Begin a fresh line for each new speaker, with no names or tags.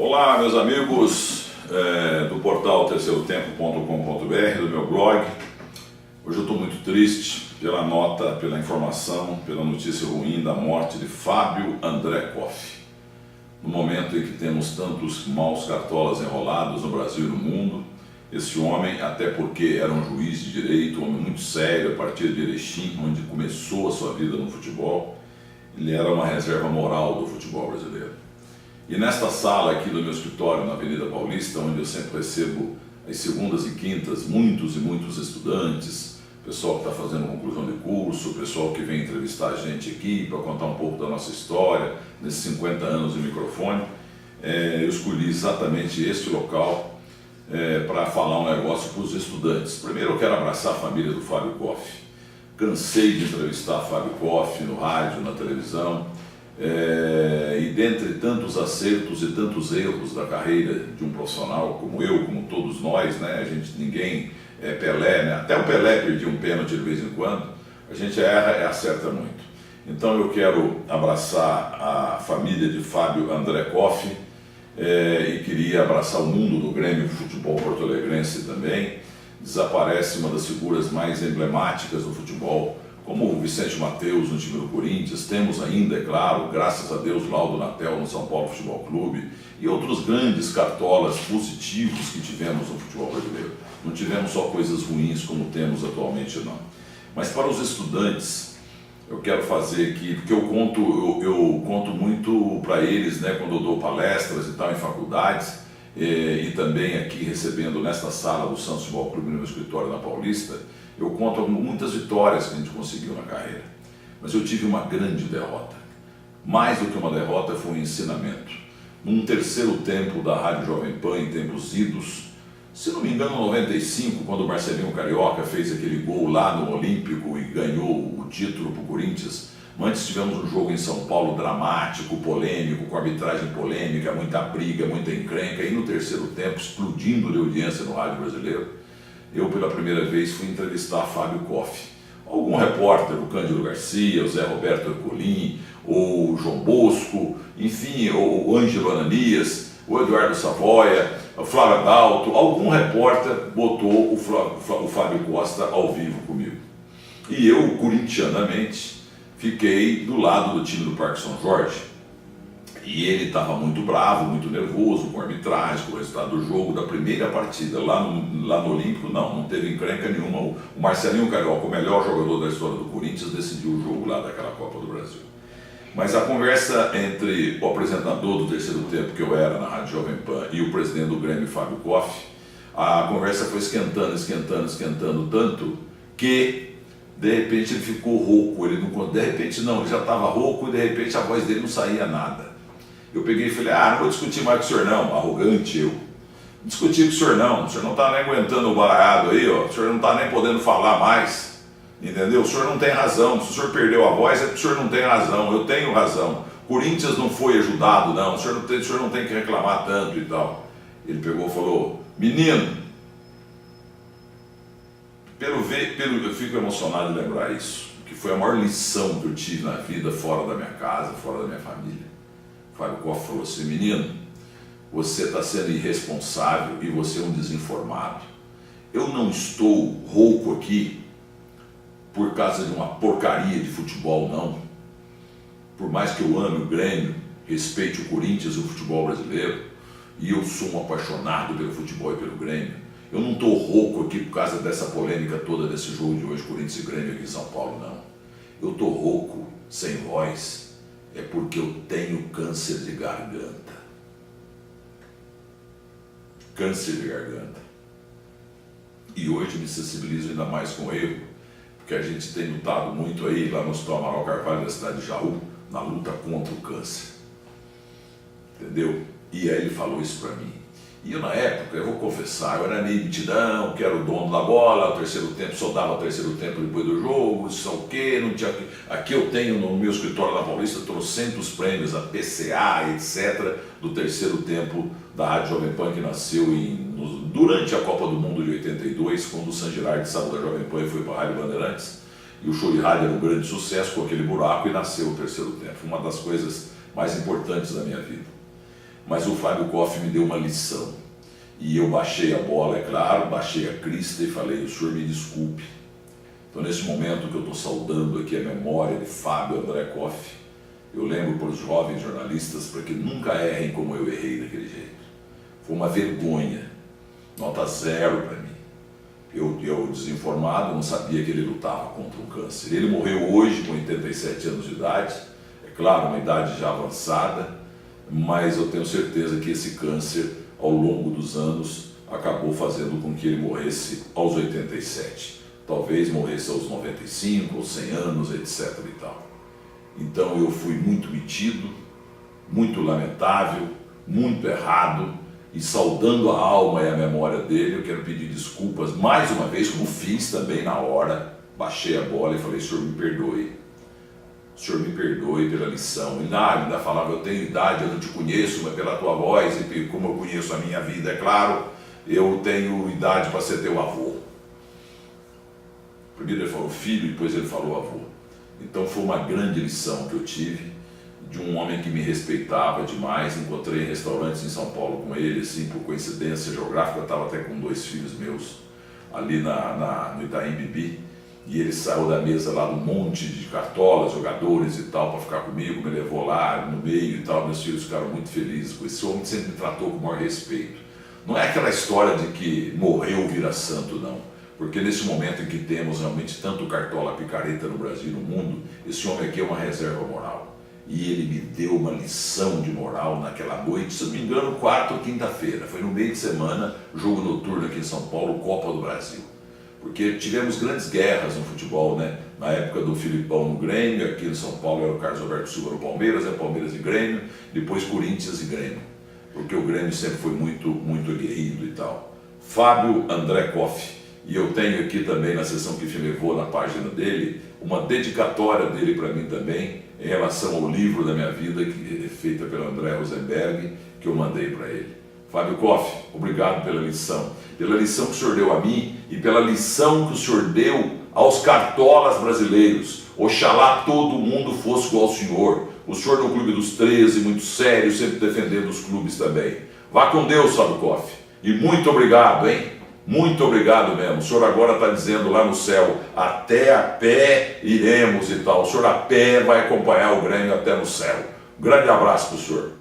Olá, meus amigos do portal terceirotempo.com.br, do meu blog. Hoje eu estou muito triste pela nota, pela informação, pela notícia ruim da morte de Fábio André Koff. No momento em que temos tantos maus cartolas enrolados no Brasil e no mundo, esse homem, até porque era um juiz de direito, um homem muito sério, a partir de Erechim, onde começou a sua vida no futebol, ele era uma reserva moral do futebol brasileiro. E nesta sala aqui do meu escritório, na Avenida Paulista, onde eu sempre recebo às segundas e quintas muitos e muitos estudantes, pessoal que está fazendo conclusão de curso, pessoal que vem entrevistar a gente aqui para contar um pouco da nossa história, nesses 50 anos de microfone, eu escolhi exatamente este local para falar um negócio para os estudantes. Primeiro eu quero abraçar a família do Fábio Koff. Cansei de entrevistar Fábio Koff no rádio, na televisão, e dentre tantos acertos e tantos erros da carreira de um profissional como eu, como todos nós, né? Ninguém é Pelé, né? Até o Pelé perdia um pênalti de vez em quando, a gente erra e acerta muito. Então eu quero abraçar a família de Fábio André Koff e queria abraçar o mundo do Grêmio de Futebol porto-alegrense também. Desaparece uma das figuras mais emblemáticas do futebol, como o Vicente Mateus no time do Corinthians. Temos ainda, é claro, graças a Deus, Laudo Natel no São Paulo Futebol Clube e outros grandes cartolas positivos que tivemos no futebol brasileiro. Não tivemos só coisas ruins como temos atualmente, não. Mas para os estudantes, eu quero fazer aqui, porque eu conto muito para eles, né, quando eu dou palestras e tal em faculdades, e também aqui recebendo nesta sala do Santos Futebol Clube no meu escritório na Paulista, eu conto muitas vitórias que a gente conseguiu na carreira. Mas eu tive uma grande derrota. Mais do que uma derrota, foi um ensinamento. Num terceiro tempo da Rádio Jovem Pan, em tempos idos, se não me engano, em 95, quando o Marcelinho Carioca fez aquele gol lá no Olímpico e ganhou o título para o Corinthians. Antes tivemos um jogo em São Paulo dramático, polêmico, com arbitragem polêmica, muita briga, muita encrenca, e no terceiro tempo, explodindo de audiência no rádio brasileiro, eu pela primeira vez fui entrevistar Fábio Koff. Algum repórter, o Cândido Garcia, o Zé Roberto Ercolim, o João Bosco, enfim, o Ângelo Ananias, o Eduardo Savoia, o Flávio Adalto, algum repórter botou o Fábio Costa ao vivo comigo. E eu, corintianamente, fiquei do lado do time do Parque São Jorge. E ele estava muito bravo, muito nervoso com a arbitragem, com o resultado do jogo, da primeira partida. Lá no Olímpico, não teve encrenca nenhuma. O Marcelinho Carioca, o melhor jogador da história do Corinthians, decidiu o jogo lá daquela Copa do Brasil. Mas a conversa entre o apresentador do terceiro tempo, que eu era na Rádio Jovem Pan, e o presidente do Grêmio, Fábio Koff, a conversa foi esquentando tanto que de repente ele ficou rouco. Ele já estava rouco e de repente a voz dele não saía nada. Eu peguei e falei, não vou discutir mais com o senhor não, arrogante eu. Não discutir com o senhor não está nem aguentando o baralhado aí, ó. O senhor não está nem podendo falar mais, entendeu? O senhor não tem razão, se o senhor perdeu a voz é porque o senhor não tem razão, eu tenho razão. Corinthians não foi ajudado não, o senhor não tem que reclamar tanto e tal. Ele pegou e falou, menino, eu fico emocionado de lembrar isso, que foi a maior lição que eu tive na vida, fora da minha casa, fora da minha família. Fábio Koff falou assim, menino, você está sendo irresponsável e você é um desinformado. Eu não estou rouco aqui por causa de uma porcaria de futebol, não. Por mais que eu ame o Grêmio, respeite o Corinthians e o futebol brasileiro, e eu sou um apaixonado pelo futebol e pelo Grêmio, eu não estou rouco aqui por causa dessa polêmica toda desse jogo de hoje, Corinthians e Grêmio aqui em São Paulo, não. Eu estou rouco, sem voz, é porque eu tenho câncer de garganta. Câncer de garganta. E hoje me sensibilizo ainda mais com o erro, porque a gente tem lutado muito aí, lá no Hospital Amaral Carvalho da cidade de Jaú, na luta contra o câncer. Entendeu? E aí ele falou isso pra mim. E eu, na época, eu vou confessar, eu era meio mitidão, que era o dono da bola, o terceiro tempo, só dava o terceiro tempo depois do jogo, isso é o quê, não tinha... Aqui eu tenho no meu escritório na Paulista, trocentos prêmios, a PCA, etc., do terceiro tempo da Rádio Jovem Pan, que nasceu durante a Copa do Mundo de 82, quando o San Girardi saiu da Jovem Pan e foi para a Rádio Bandeirantes, e o show de rádio era um grande sucesso com aquele buraco e nasceu o terceiro tempo, uma das coisas mais importantes da minha vida. mas o Fábio Koff me deu uma lição. E eu baixei a bola, é claro, baixei a crista e falei, o senhor me desculpe. Então, nesse momento que eu estou saudando aqui a memória de Fábio André Koff, eu lembro para os jovens jornalistas para que nunca errem como eu errei daquele jeito. Foi uma vergonha, nota 0 para mim. Eu desinformado, não sabia que ele lutava contra o câncer. Ele morreu hoje com 87 anos de idade, é claro, uma idade já avançada, mas eu tenho certeza que esse câncer, ao longo dos anos, acabou fazendo com que ele morresse aos 87. Talvez morresse aos 95, aos 100 anos, etc. e tal. Então eu fui muito metido, muito lamentável, muito errado, e saudando a alma e a memória dele, eu quero pedir desculpas mais uma vez, como fiz também na hora, baixei a bola e falei, senhor me perdoe. O senhor me perdoe pela lição. Ele ainda falava, eu tenho idade, eu não te conheço, mas pela tua voz e como eu conheço a minha vida, é claro, eu tenho idade para ser teu avô. Primeiro ele falou filho, depois ele falou avô. Então foi uma grande lição que eu tive de um homem que me respeitava demais. Encontrei restaurantes em São Paulo com ele, assim, por coincidência geográfica, eu estava até com 2 filhos meus ali no Itaim Bibi, e ele saiu da mesa lá do monte de cartolas, jogadores e tal, para ficar comigo, me levou lá no meio e tal, meus filhos ficaram muito felizes com esse homem, sempre me tratou com o maior respeito. Não é aquela história de que morreu vira santo, não. Porque nesse momento em que temos realmente tanto cartola picareta no Brasil e no mundo, esse homem aqui é uma reserva moral. E ele me deu uma lição de moral naquela noite, se não me engano, quarta ou quinta-feira. Foi no meio de semana, jogo noturno aqui em São Paulo, Copa do Brasil. Porque tivemos grandes guerras no futebol, né? Na época do Filipão no Grêmio, aqui em São Paulo era o Carlos Alberto Silva no Palmeiras, Palmeiras e Grêmio, depois Corinthians e Grêmio. Porque o Grêmio sempre foi muito aguerrido e tal. Fábio André Koff. E eu tenho aqui também, na sessão que me levou na página dele, uma dedicatória dele para mim também, em relação ao livro da minha vida, que é feita pelo André Rosenberg, que eu mandei para ele. Fábio Koff, obrigado pela lição que o senhor deu a mim e pela lição que o senhor deu aos cartolas brasileiros. Oxalá todo mundo fosse igual ao senhor. O senhor no Clube dos 13, muito sério, sempre defendendo os clubes também. Vá com Deus, Fábio Koff. E muito obrigado, hein? Muito obrigado mesmo. O senhor agora está dizendo lá no céu, até a pé iremos e tal. O senhor a pé vai acompanhar o Grêmio até no céu. Um grande abraço para o senhor.